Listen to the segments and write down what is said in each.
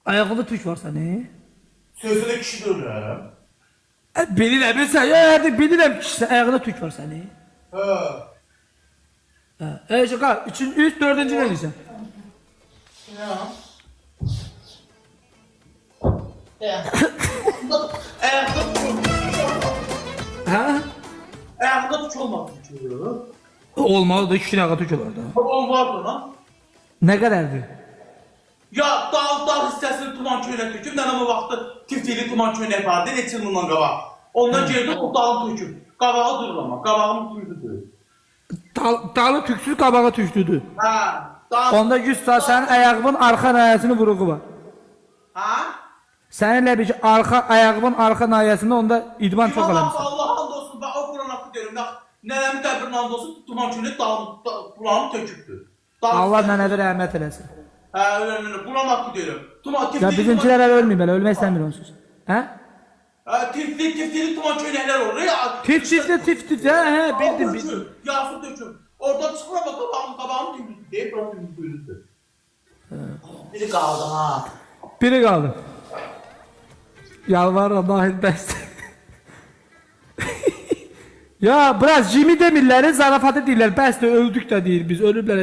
Ayağında tük var seni. Sözünü kişi görürüm. Bilirəm, bilirəm ki, ayağında tük var seni. Şaka, üç, dördüncü ne diyeceksin? Ya. Ayakta Ha? Ayakta tuş olmaz. Olmalı da 2 kişi tük olar da. Babam vardı lan. Ne kadardı? Ya dağ hissəsini tuman köyünə töküb, nənəmə vaxtı tiftikli tuman köyünə yapardı, neçə il bundan qabaq. Ondan geldi o dağı töküb. Qabağı durur ama, qabağımı tüydüdür. Dalı tüksüz qabağa tüktüdü. Ha, dağ... Onda 100 saat sənin ayağımın arxa nayəsini vuruğu var. Ha? Səninlə bir ayağımın arxa nayəsində onda idman çox eləmişsən. Allah hamd olsun, bax o Quran haqqı deyirəm, nənəmin qəbrin hamd olsun, tuman köyünə Quranı tökübdür. Allah nənəvi rəhmət eləsin. Hə, öyle Quran haqqı deyirəm. Ya bizimkilər hələ ölməyib, hələ ölmək istəmir onsuz. Hə? Tiftikli tuman köyünəklər olur ya. Tiftikli, hə, bildim. Yağsı töküm. Oradan çıxır ama qabağım tümlüdür deyib, buram tümlüdür. Biri qaldı ha. Biri qaldı. Yalvarıram, dahil bəsdir. Ya biraz Jimmy demirlər, zarafatı deyirlər, bəsdir, öldük də deyir biz, ölüblər,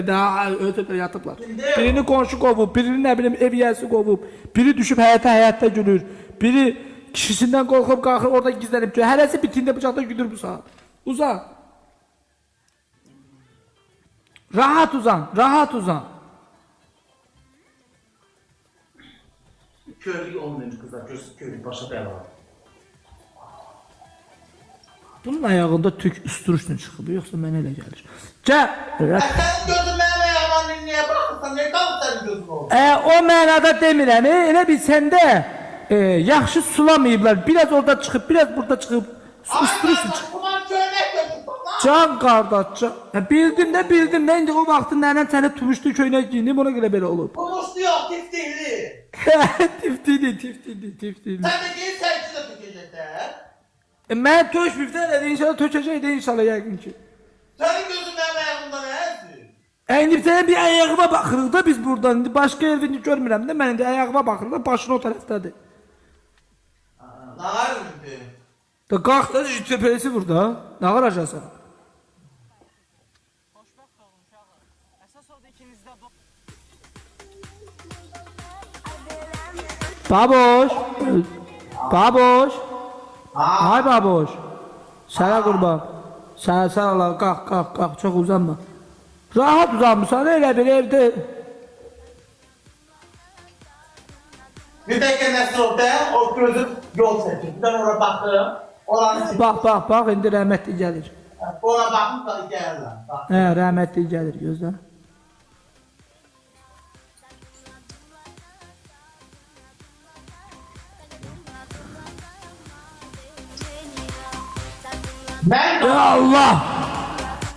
öldüblər, yatıblar. Birini qonşu qovub, birini nə bilim ev yiyəsi qovub, biri düşüb həyətə gülür, biri kişisindən qorxub qalxır, orada gizlənib gülür, hərəsi bitində bıçaqda gülür bu saat. Uzan. Rahat uzan, rahat uzan. Körlük olmayan kızlar, körlük başa bəla. Bunun ayağında tük üstürüstün çıxıb, yoxsa mənə elə gəlir. Gəl. Sənin gözün mənim ayağıma niyə baxırsan, niyə qalır sənin gözün oldu? O mənada demirəm, elə bir səndə yaxşı sulamayıblar, biraz orada çıxıb, biraz burada çıxıb, üstürüstün çıxıb. Kuman köynək götür bana. Can qardaş, can. Bildim də, indi o vaxtı nənən səni tumuşdu köynək giyinib, ona görə belə olub. Kumuşlu yox, tiftikli. Tiftikli. Sən də deyil, sən içində tükəcəklər. Mən tökmüb də elədi, inşallah tökəcək də inşallah yəqin ki. Sənin gözün mənim ayağımda nədir? İndi sənə bir ayağıma baxırıq da biz buradan, indi başqa evini görmürəm də, mən indi ayağıma baxırıq da, başın o tərəfdədir. Nə var indi? Da qalx da tepelisi burada, nə qaracaqsan? Xoşbəxt olun uşaqlar. Əsas orada ikinizdə Baboş. Ay baboş. Sənə qurban. Sən Allah, qalx, çox uzanma. Rahat uzanmısan, elə bir evdə. Bir dəqiqə nəsr orada, o gözüm yol çəkir. Ben oraya baxım, oranı çəkir. Bax, indi rəhmətli gəlir. Ona baxım da gəlirəm. Hə, rəhmətli gəlir, gözlə. Mən Ya Allah!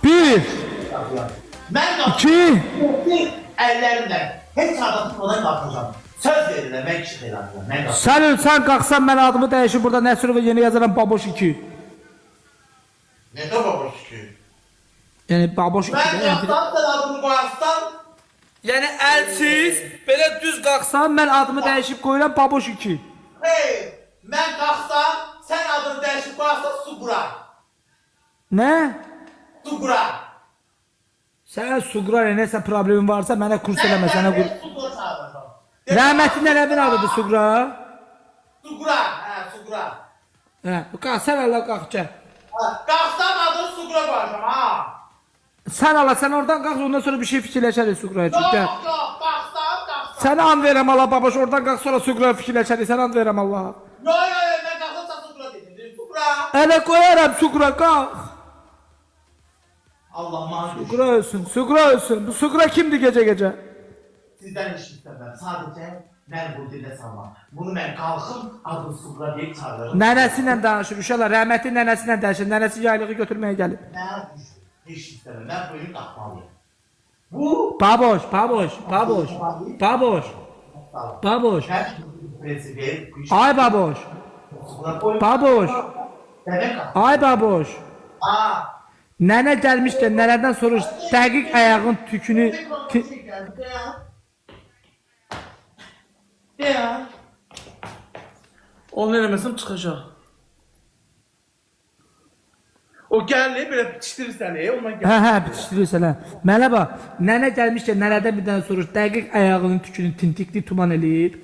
1, Mən 2, əllərimlə heç adam tutmadan qalxacağım. Söz verirəm, mən kişi eləmirəm. sən ölsən qalxsan mən adımı dəyişib burada Nəsrova yeni yazaram Baboş 2. Nə də baboş ki? Yəni Baboş 2. Mən qalxsam sən adını qoyarsan, Yəni əlsiz, belə düz qalxsan mən adımı dəyişib qoyuram Baboş 2. hey, mən qalxsam sən adını dəyişib qoyarsan su qura. Nə? Su qura. Sənə Suqra nəsə problemin varsa mənə kurs eləmə, sənə qur. Su qura çağıracağım. Rəhmətli nənəmin adıdır Suqra. Su qura, su qura. Hə, qalx, sən Allah qalx gəl. Qalxsam adını su qura qoyacağım, ha. Sən Allah, sən oradan qalx, ondan sonra bir şey fikirləşərik Suqra'ya üçün, gəl. Yox, qalxsam. Sənə and verəm Allah babaş, oradan qalx sonra Suqra'ya fikirləşərik, sən and verəm Allah. Yox, mən qalxsam su qura dedim, su qura. Elə qoyaram Suqra, qalx. Allah mənə Suqra ölsün. Bu Suqra kimdir gecə? Sizdən iş istəməm, sadəcə mən bu dilə salmam. Bunu mən qalxım, adını su qura deyib çağırırım. Nənəsi ilə danışır, uşaqlar, rəhmətli nənəsi ilə danışır, nənəsi yaylığı götürməyə gəlib. Mən iş istəməm, mən bugün qalxmalıyım. Bu... Baboş. Mən prezident... Ay baboş. Ay baboş. Aa! Nənə gəlmişkən, nənədən soruş, dəqiq ayağın tükünü... De. ya? Onu eləməsəm çıxacaq. O gəlir, belə bitişdirirsən, ondan gəlir. Hə, bitişdirirsən hə. Mənə bax, nənə gəlmişkən nənədən bir dənə soruş. Dəqiq ayağının tükünü tintikli tuman eləyib.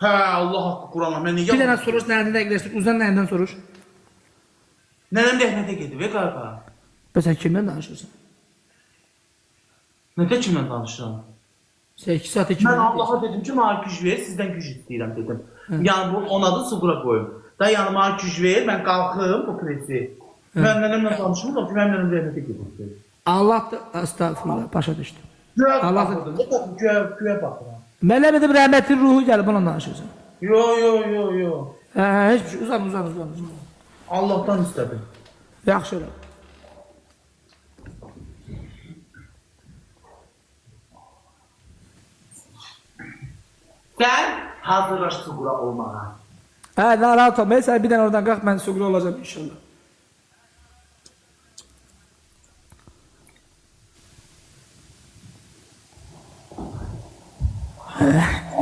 Hə, Allah haqqı Qurana, mən niyə? Bir dənə soruş, nənədən dəqiqləşdir. Uzan nənədən soruş. Nənəm rəhmətə gedib, qarqa. Bəs sən kimdən danışırsan? Nətə kimlə danışıram? Sən 2 saat 2 Mən Allaha dedim ki, mənə güc ver, sizdən güc istəyirəm dedim. Yəni bu ona da sıfıra qoyum. Da yəni mənə güc ver, mən qalxım bu presi. Mən nənəmlə danışmıram ki, mənim nənəm rəhmətə gedib. Allah da estağfurullah başa düşdü. Güyə Allah baxırdım, güyə baxıram. Mənə dedim rəhmətin ruhu gəlib onunla danışırsan. Yo. Hə, heç bir şey. Uzan. Allahdan istədim. Yaxşı elə. Sən hazırlaş sıfıra olmağa. Hə, narahat olma. Sən bir dənə oradan qalx, mən suqra olacağım inşallah.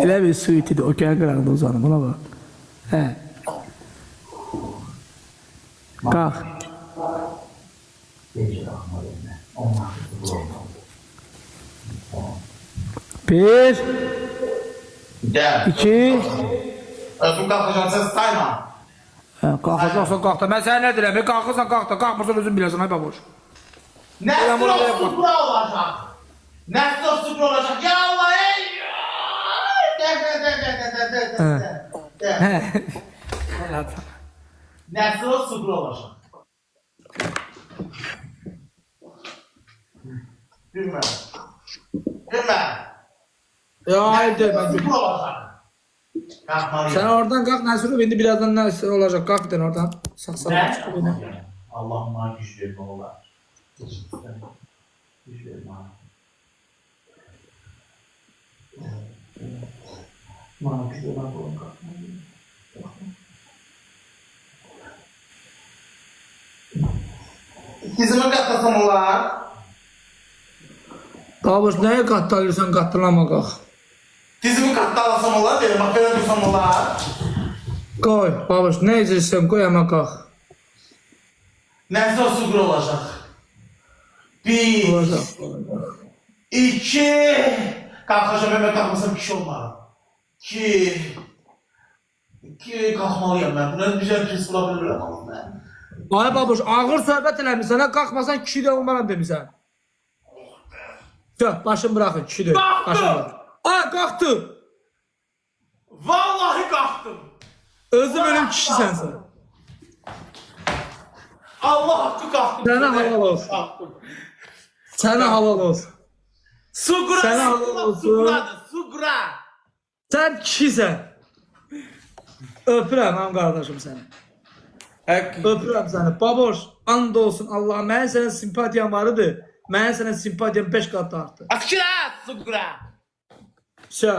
Elə bir suitidir, okean qırağında uzanım, buna bax. Hə. Qalx. Bir, Gəl. iki, Özüm qalxacam, sən sayma. hə, qalxacaqsan qalx da. Mən sənə nə deyirəm, qalxırsan qalx da, qalxmırsan özün bilərsən, ay baboş. Nəsr o sıfıra olacaq. Nəsr o sıfıra olacaq. Ya Allah, ey! Hə. Nəsr o sıfıra olacaq. Gülmə. Ya, hayır, mən Sıfıra olacaq. Qalxmalıyım. Sen oradan kalk Nasırov, indi birazdan Nasır olacak. Kalk bir tane oradan. Sağ Ne? çık oyna. Allah'ım bana güç ver ne olur. Güç ver bana. Bana güç ver bana. Dizimi katlasam olar. Babuş neye katlanırsan katlanama kalk. Dizimi katlasam olar dedim. Bak böyle dursam olar. Koy babuş ne izlersen koy ama kalk. Nəsə sıfır olacaq. Bir, Olacak. iki. Qalxacam, mən qalxmasam kişi olmaram. İki qalxmalıyam mən. Buna bir şey pis bula bilmirəm mən. Ay babuş ağır söhbət eləmişsən ha, kalkmasan kişi de olmaram demişsən. Tüh, başını bırakın kişi de. Qalxdım. Ay kalktı. Vallahi qalxdım. Özü benim kişi sensin. Allah haqqı qalxdım. Sənə halal olsun. Qalxdım. Sana halal olsun. Suqra. Sənə halal olsun. Suqradır, suqra. Sen kişisən. Öpürəm am kardeşim seni. Öpürəm səni. Baboş, and olsun Allah. Mənim sənə simpatiyam var idi. Mənim sənə simpatiyam 5 qat artdı. Askira, suqra. Şey.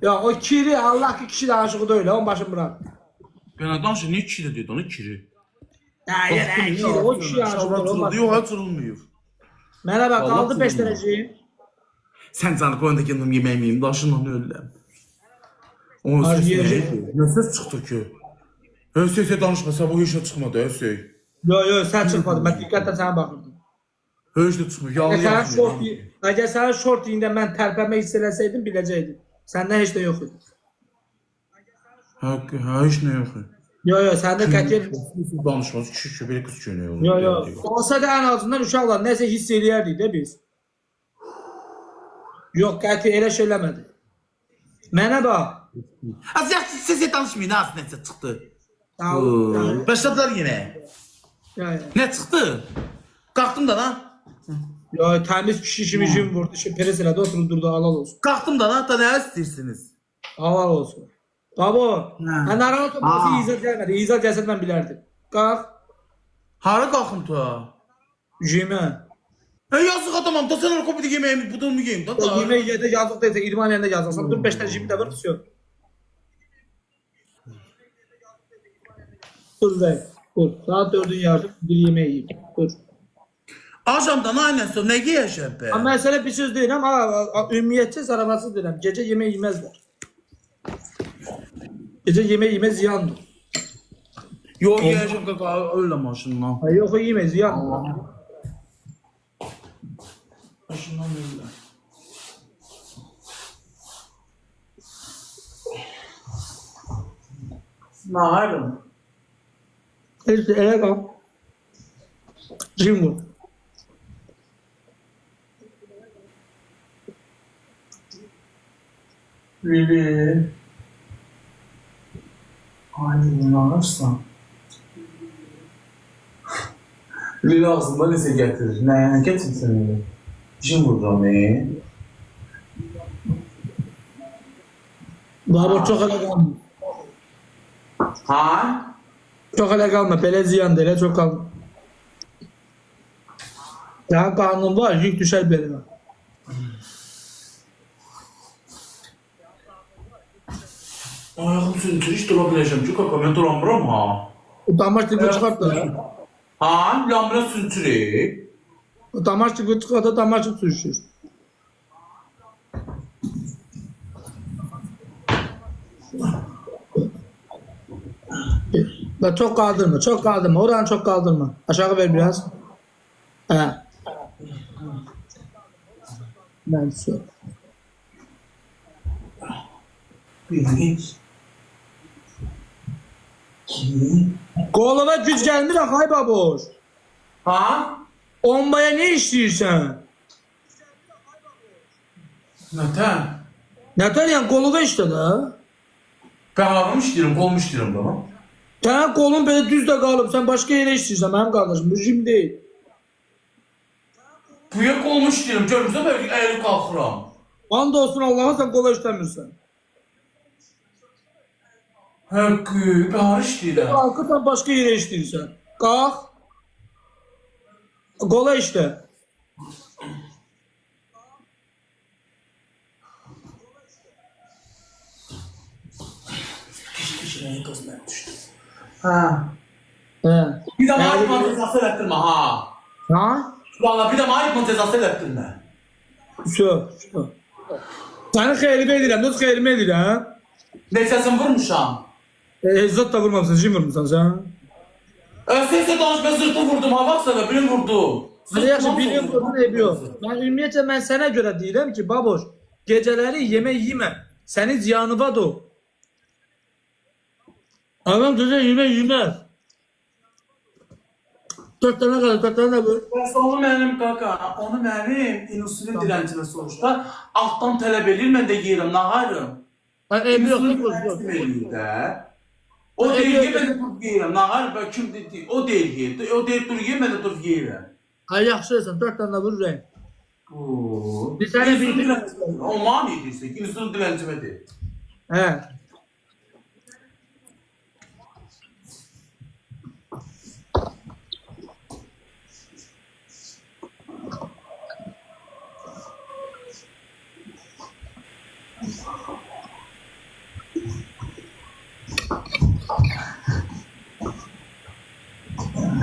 Ya o kiri Allah ki kişi de aşığı da öyle. On başını bırak. Ben danışır, niye kişi de dedi onu kiri? Ya yine kiri. O kişi aşığı da öyle. Yok, açılmıyor. Mənə bak Allah kaldı 5 tutulmuyor. dərəcəyim. Sen canı koyunda kendim yemeğimi yiyeyim, daşından öldüm. O Az ses yiyecek. neydi? Ne ses çıktı ki? Höseyse danışmasa bu hiç de çıkmadı Hösey. Yo sen çıkmadın. Ben diqqətlə sənə baxırdım. Höş de çıkmıyor, yalan Əgər sənə şort yiyində mən tərpənmək hiss eləsəydim biləcəkdim. Səndə heç də yox idi. Ha, hiç ne yok. Yo səndə qətiyyət. Danışmaz, kişi böyle kız çönüyor. Yo. Olsa da en azından uşaqlar nəsə hiss eləyərdik də biz. Yox, qəti elə şey eləmədi. Mənə bax. Az ya size danışmayın, az neyse çıktı. Ya. Başladılar yine. Ne çıktı? Kalktım da lan. Ya təmiz kişi kimi jim vurdu. Şey pres elədi, oturub durdu, halal olsun. Kalktım da lan, da ne istiyorsunuz? Halal olsun. Babo, mən narahat olması Ha. izah gəlmədi. İzah gəlsə mən bilərdim. Qalx, Hara kalktım ta? jimə. Yazık adamım, da sen o kopyada yemeğimi budul mu yiyeyim da? Yemək yerdə yazıq deyilsə, idman yerində yazarsan. Dur 5 dənə jimi də vur, tutuyor. Dur bəy, dur. Saat 4'ün yarısı bir yemək yiyeyim. Dur. Akşamdan aynen sonra ne giyeceğim be? Ama məsələ bir söz deyirəm, ümumiyyətcə zarafatsız deyirəm. Gecə yemək yeməzlər. Gece yeme ziyandır. Yok yiyeceğim kaka öyle maşından. Ha, yok yeme ziyandır. Maşından öyle. Naharım. Neyse ele kal. Jingle. Lili. Ay bunu alırsan. Lili ağzımda lise getirir. Ne? Getirsin Lili. İşim vuracağım ne? Baba çok ele kalma. Ha? Çok ele kalma. Böyle ziyandır. Ele çok kalma. Ya kanun var. Yük düşer belime. Ayağım sürüntür hiç durabileceğim. Çünkü kaka ben duramıyorum ha. Utanmaç tıkı çıkart da. Ha? Lamına sürüntürü. Utanmaç tıkı çıkart da utanmaç tıkı sürüşür. Da çok kaldırma, çok kaldırma. Oranı çok kaldırma. Aşağı ver biraz. He. Ben su. Bir, iki. Koluna güç gelmir akay baboş. Ha? Ombaya ne işleyirsen? Neden? Neden yani koluna işte da. Ben ağrımış diyorum, kolmuş diyorum bana. Sen kolun böyle düz de kalıp sen başka yere işleyirsen benim kardeşim. Bu jim değil. Bu yak olmuş diyorum, görürse belki eğilip kalkıram. Andolsun Allah'a sen kola işlemirsen. Hakkı, ben ağrış değilim. Kalkıp sen başka yere işleyirsen. Kalk. Kola işte. Kişinin gözüne düştü. Ha. He. Bir de ayıp montezası ettirme ha. Ha? Valla bir de ayıp montezası ettirme. Şu. Seni xeyrime edirəm, dost xeyrime edirəm. Neçəsin vurmuşam? Zot da vurmamışsın, jim vurmuşsan sen. Sesle danış, ben zırtı vurdum ha, baksana birini vurdum. Hadi yaxşı, birini vurdun, eybi yox. Ben ümumiyyətlə mən sənə görə deyirəm ki, baboş, geceləri yemək yemə, səni ziyanıva da o. Adam gece yemək yeməz. 4 tane kadar, 4 tane böyle. Onu mənim kaka, onu mənim insülin diləncimə soruşda alttan tələb edir, mən də yeyirəm, naharım. Eybi yox, İnsülin yox, diləncim yox. eləyir də. O deyir ki, mən də durub yeyirəm, nahar, bə kim dedi, o deyir yeyir, o deyir dur yeyir, mən də durub yeyirəm. Ay yaxşısan, 4 tane vururəm. Oo. Bir tane İnsülin bir- diləncimə, o mani edirsə, insülin diləncimə deyir. He.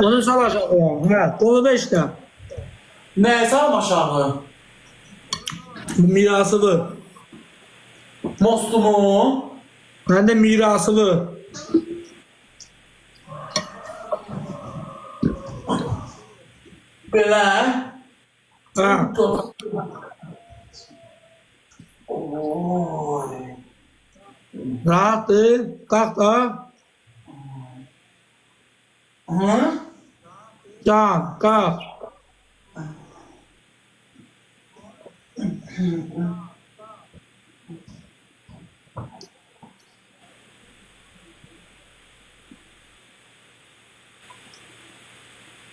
Onu salacak ya. He, kolu da işte. Nə, salım aşağı? Mirasılı. Mostumu? Ben de mirasılı. Belə? Ha. Oy. Rahattı. Kalk da. Hı? Can, kalk.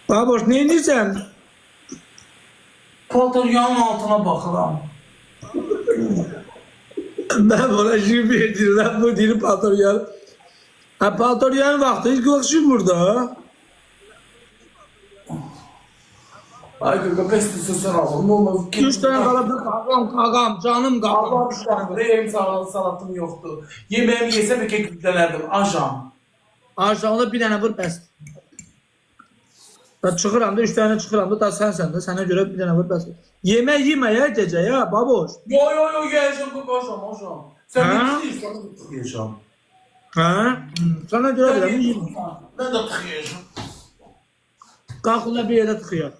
Baboş ne diyeceksin? Paltaryanın altına baxıram. Ben bana şimdi verdim lan bu dili patron. Ha patron vakti ilk bakışım burada. Ay kaka pestisi sen alın. Ne olmaz. 3 tane kalabalık kagam canım kagam. Allah aşkına. Benim salatım yoktu. Yemeğimi yesem iki kütlelerdim. Ajan. Aşağıda bir tane vur bəs. Da çıxıram da 3 tane çıxıram da sensən də sənə görə bir tane vur bəs. Yemək yeməyə gecə ya baboş. Yo yo yo yiyeceğim kaka aşam. Sen Ha? bitirsin. Sen bitirsin. Ha? Sana göre bile mi yiyeyim? Ben de tıkayacağım. Kalkınla bir yere tıkıyor.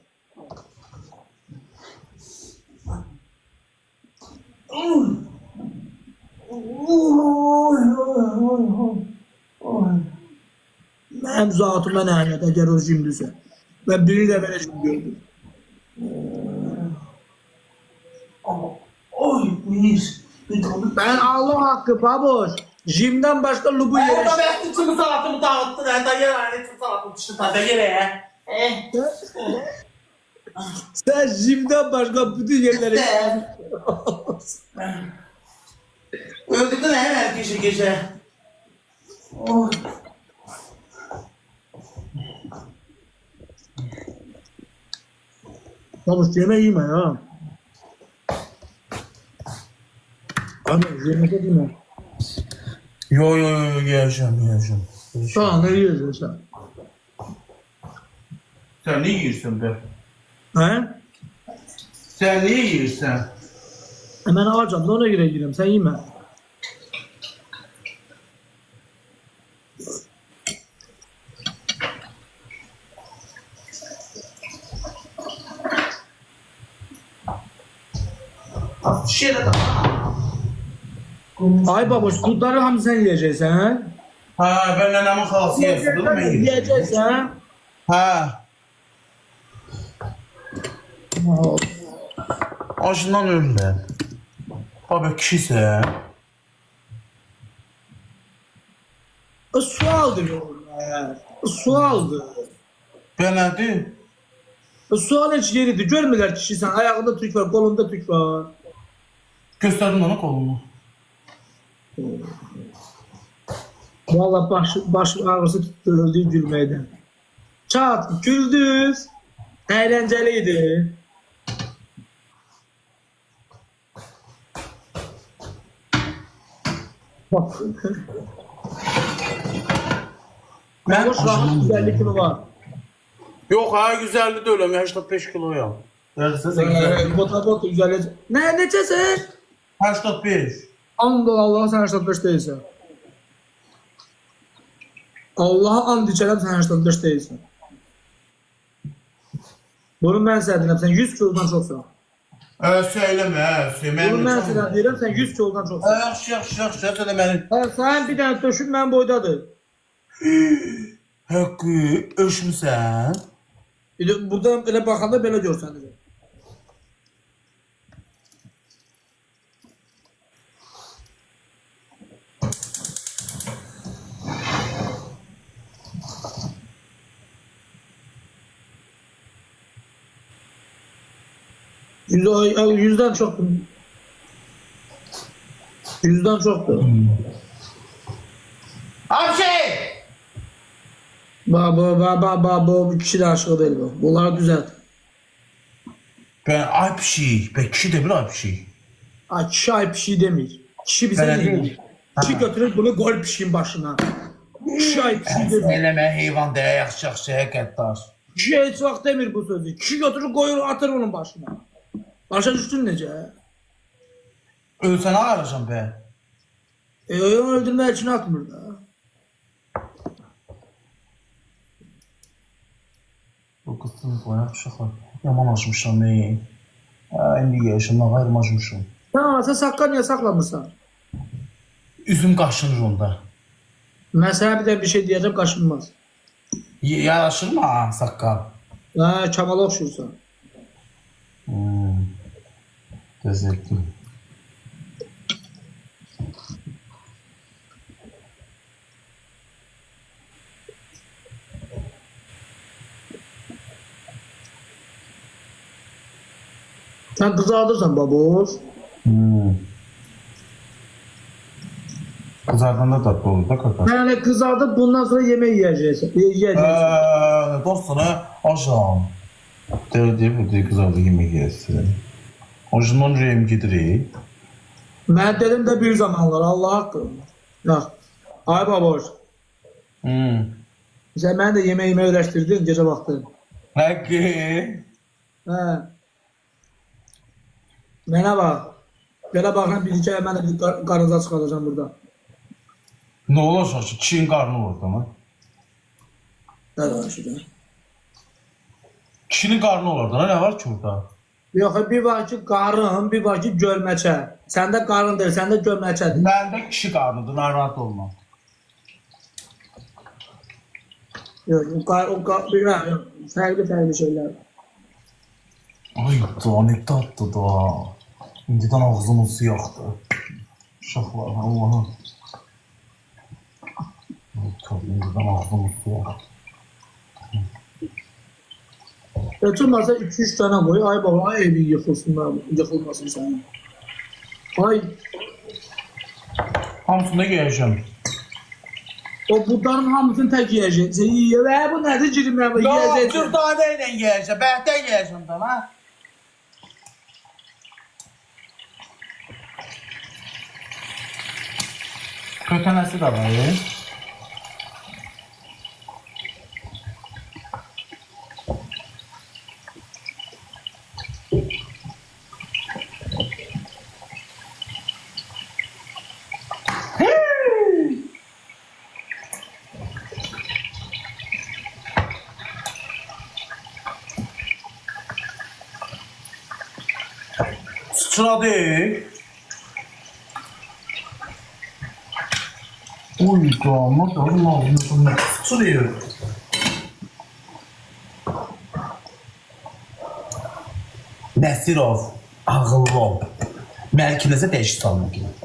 Benim zatıma lanet eğer o cimdüse. Ben biri de vereceğim gördüm. Oy mis. Ben Allah hakkı baboş. Jimden başka lubu Ben yere... de ben tüm salatımı dağıttın. Ben de yer aynı tüm salatımı dışın tabi yere. Sen jimden başka bütün yerlere... Öldürdün hemen gece. Oy. Baboş yemeği yeme ya. Anne yemeğe yeme. Yo yiyeceğim. Tamam ne yiyorsun sen? Sen ne yiyorsun be? He? Sen ne yiyorsun? Hemen alacağım da ona göre gireyim. Sen yeme. Şöyle de. Ay baboş kurtları hamı sen yiyeceksin ha? Ha ben nenemin halası yesin değil mi? Yiyeceksin ha? Ha. Acından ölürler. Abi kişiyse. Su aldı oğlum ya. Su aldı. Ben nedir? Su al hiç yeriydi. Görmüyorlar kişi sen. Ayağında tük var, kolunda tük var. Gösterdin ona kolunu. Vallahi baş ağrısı tuttu öldüğü gülmeyden. Çat güldüz. Eğlenceliydi. Bak. Ben Boş rahat 150 kilo var. Yok ha 150 de ölüm 85 kiloyum. Derse sen güzel. Bota 150. Ne neçəsin? 85. Allah sen 85 değilsin. Allah'a and içerim sen 85 değilsin. Bunu ben senden sen 100 kilodan çoksun. Söyleme. Bunu ben senden deyirəm sen 100 kilodan çoksun. Yaxşı, söyle mənim. Sen bir tane döşün ben boydadır. Hakkı ölçmüsən? Buradan elə baxanda belə görsənir. Yüzden çoktu. Yüzden çoktu. Hapşi! Bu kişi de aşığı değil bu. Bunları düzelt. Ben ay bir şey. Ben kişi de bir ay bir şey. Ay kişi ay pişi demir. Kişi bize Ben ne değil. demir? Kişi götürür bunu gol pişin başına. Kişi ay pişi demir. Söyleme heyvan deyə yaxşı həqiqətdar. Kişi hiç vaxt demir bu sözü. Kişi götürür koyur atır onun başına. Başa düştün necə? Ölsənə ağaracam be. Onu öldürmək için atmır da. Bu qızın qoyaq uşaqlar. Yaman açmışam ey. İndi yaşımdan ayrılmışım. Sen saqqal niye saklamırsan? Üzüm qaşınır onda. Ben sana bir de bir şey diyeceğim kaşınmaz. Yaraşır mı ha saqqal? Ha Kemal'a okşursan. Təzəkli. Sen kızardırsan baboş. Kızardanda tatlı olur da kaka. Yani kızardıp bundan sonra yemeği yiyeceksin. Dostlara aşam. Deyir bu deyir kızardı yemek yesin. Aşından reyim gidirik. Ben dedim de bir zamanlar Allah hakkı. Ya. Ay baboş. Sen beni de yemeğimi öğreştirdin gece baktın. Hakkı. He. Bana bak. Böyle bakın bir hikaye ben de bir karınıza çıkaracağım burada. Ne olacaq ki? Kişinin qarnı orada mı? Nə danışır? Kişinin qarnı orada. Nə var ki orada? Yox, bir var ki qarın, bir var ki gölməçə. Səndə qarındır, səndə gölməçədir. Məndə kişi qarnıdır, narahat olma. Yox, fərqli şeylər var. Ay da, ne tatlı da. İndidən ağzımın su yaxdı. Uşaqlar, Allah'ım. İndidən ağzımın su yaxdı. Götürməsə 2-3 dənə qoy, ay baba, ay evi yıxılmasın sənin. Ay, Hamısını yiyəcəm. o budların hamısını tək yiyəcəksən. Və bu nədir girimlər var, yiyəcəksən. Dürdanə ilə yiyəcəm, bəhdə yiyəcəm da, ha? Kötənəsi də var, Sıçradı. Oy damat Allah'ım sıçrıyor. Nəsirov, ağıllı ol. Məlkinəzə dəyişik salmaq.